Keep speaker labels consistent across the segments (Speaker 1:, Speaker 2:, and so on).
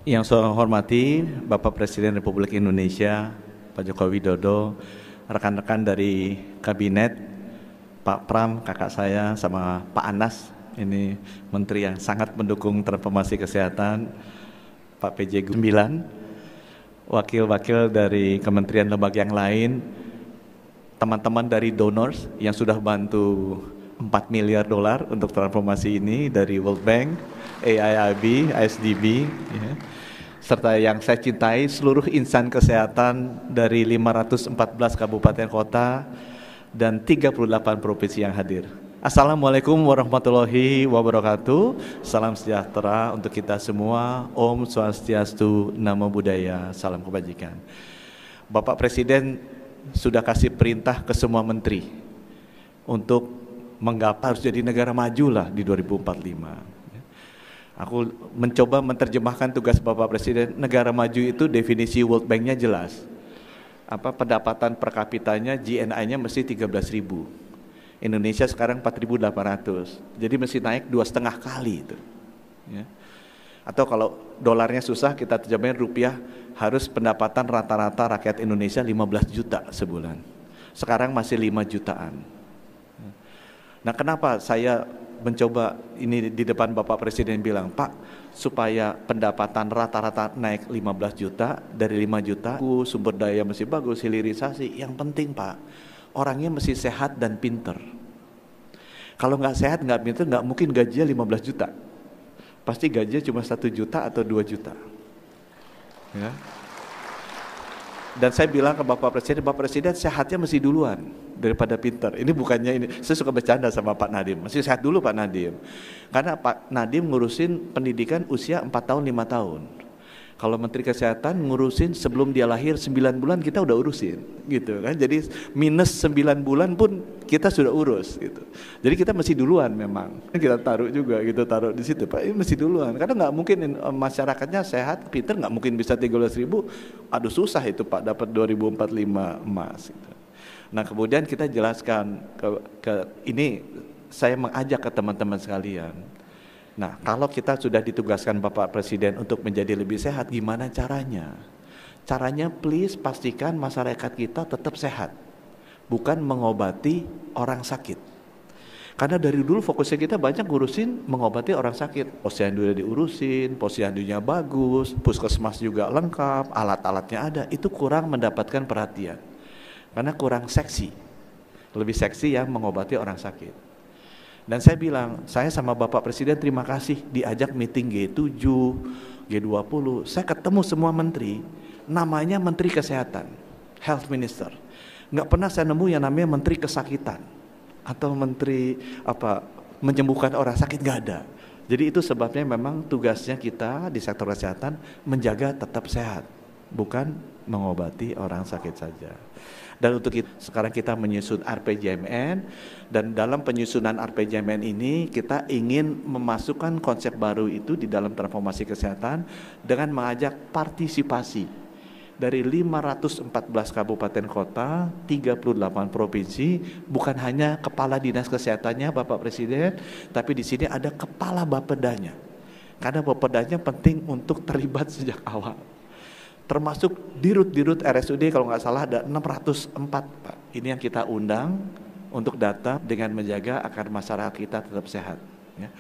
Speaker 1: Yang saya hormati Bapak Presiden Republik Indonesia, Pak Joko Widodo, rekan-rekan dari Kabinet, Pak Pram, kakak saya, sama Pak Anas, ini Menteri yang sangat mendukung transformasi kesehatan, Pak PJ 9, wakil-wakil dari kementerian lembaga yang lain, teman-teman dari donors yang sudah bantu 4 miliar dolar untuk transformasi ini dari World Bank, AIIB, ISDB, ya, serta yang saya cintai seluruh insan kesehatan dari 514 kabupaten kota dan 38 provinsi yang hadir. Assalamualaikum warahmatullahi wabarakatuh. Salam sejahtera untuk kita semua. Om Swastiastu, Namo Buddhaya, salam kebajikan. Bapak Presiden sudah kasih perintah ke semua menteri untuk menggapai harus jadi negara maju lah di 2045. Aku mencoba menerjemahkan tugas Bapak Presiden. Negara maju itu definisi World Bank-nya jelas. Pendapatan per kapitanya GNI-nya mesti 13.000. Indonesia sekarang 4.800. Jadi mesti naik 2,5 kali itu. Ya. Atau kalau dolarnya susah, kita terjemahin rupiah, harus pendapatan rata-rata rakyat Indonesia 15 juta sebulan. Sekarang masih 5 jutaan. Nah, kenapa saya mencoba ini di depan Bapak Presiden bilang, Pak, supaya pendapatan rata-rata naik 15 juta, dari 5 juta, sumber daya mesti bagus, hilirisasi. Yang penting, Pak, orangnya mesti sehat dan pinter. Kalau nggak sehat, nggak pinter, nggak mungkin gajinya 15 juta. Pasti gajinya cuma 1 juta atau 2 juta. Ya. Dan saya bilang ke Bapak Presiden sehatnya mesti duluan daripada pinter. Ini bukannya ini, saya suka bercanda sama Pak Nadiem, mesti sehat dulu Pak Nadiem. Karena Pak Nadiem ngurusin pendidikan usia 4 tahun, 5 tahun. Kalau Menteri Kesehatan ngurusin sebelum dia lahir 9 bulan kita udah urusin gitu kan. Jadi minus 9 bulan pun kita sudah urus gitu. Jadi kita mesti duluan memang. Kita taruh juga gitu, taruh di situ Pak, ini mesti duluan. Karena nggak mungkin masyarakatnya sehat, pinter, nggak mungkin bisa 13.000. Aduh susah itu Pak dapat 2045 emas gitu. Nah, kemudian kita jelaskan ini saya mengajak ke teman-teman sekalian. Nah, kalau kita sudah ditugaskan Bapak Presiden untuk menjadi lebih sehat, gimana caranya? Caranya please pastikan masyarakat kita tetap sehat, bukan mengobati orang sakit. Karena dari dulu fokusnya kita banyak ngurusin mengobati orang sakit. Posyandu diurusin, posyandunya bagus, puskesmas juga lengkap, alat-alatnya ada. Itu kurang mendapatkan perhatian. Karena kurang seksi. Lebih seksi yang mengobati orang sakit. Dan saya bilang, saya sama Bapak Presiden terima kasih diajak meeting G7, G20. Saya ketemu semua menteri, namanya Menteri Kesehatan, Health Minister. Nggak pernah saya nemu yang namanya Menteri Kesakitan atau Menteri menyembuhkan orang sakit, nggak ada. Jadi itu sebabnya memang tugasnya kita di sektor kesehatan menjaga tetap sehat, bukan mengobati orang sakit saja. Dan untuk itu sekarang kita menyusun RPJMN, dan dalam penyusunan RPJMN ini kita ingin memasukkan konsep baru itu di dalam transformasi kesehatan dengan mengajak partisipasi dari 514 kabupaten kota, 38 provinsi, bukan hanya kepala dinas kesehatannya Bapak Presiden, tapi di sini ada kepala Bapedanya. Karena Bapedanya penting untuk terlibat sejak awal. Termasuk dirut-dirut RSUD, kalau nggak salah ada 604 Pak. Ini yang kita undang untuk datang dengan menjaga agar masyarakat kita tetap sehat. Ya.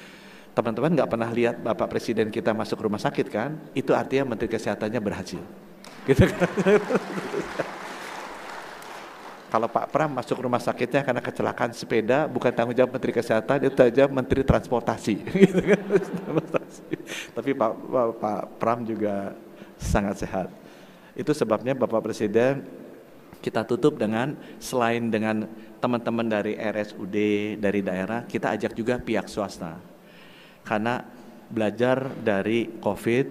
Speaker 1: Teman-teman nggak pernah lihat Bapak Presiden kita masuk rumah sakit kan? Itu artinya Menteri Kesehatannya berhasil. Gitu kan? Kalau Pak Pram masuk rumah sakitnya karena kecelakaan sepeda, bukan tanggung jawab Menteri Kesehatan, itu aja Menteri Transportasi. Gitu kan? Tapi Pak Pram juga sangat sehat. Itu sebabnya Bapak Presiden kita tutup dengan, selain dengan teman-teman dari RSUD, dari daerah, kita ajak juga pihak swasta. Karena belajar dari COVID,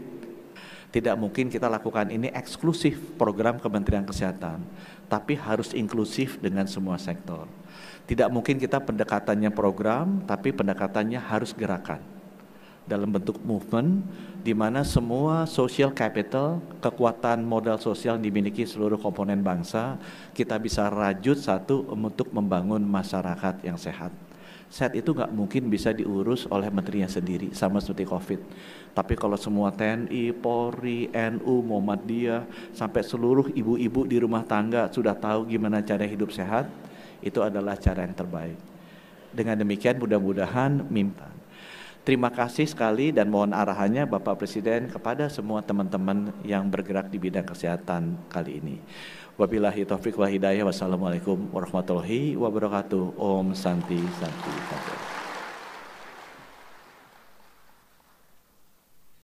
Speaker 1: tidak mungkin kita lakukan ini eksklusif program Kementerian Kesehatan, tapi harus inklusif dengan semua sektor. Tidak mungkin kita pendekatannya program, tapi pendekatannya harus gerakan. Dalam bentuk movement, di mana semua social capital, kekuatan modal sosial yang dimiliki seluruh komponen bangsa, kita bisa rajut satu untuk membangun masyarakat yang sehat. Sehat itu nggak mungkin bisa diurus oleh menterinya sendiri, sama seperti COVID. Tapi kalau semua TNI, Polri, NU, Muhammadiyah, sampai seluruh ibu-ibu di rumah tangga sudah tahu gimana cara hidup sehat, itu adalah cara yang terbaik. Dengan demikian mudah-mudahan terima kasih sekali dan mohon arahannya Bapak Presiden kepada semua teman-teman yang bergerak di bidang kesehatan kali ini. Wabillahi taufiq wal hidayah. Wassalamualaikum warahmatullahi wabarakatuh. Om Santi Santi Santi.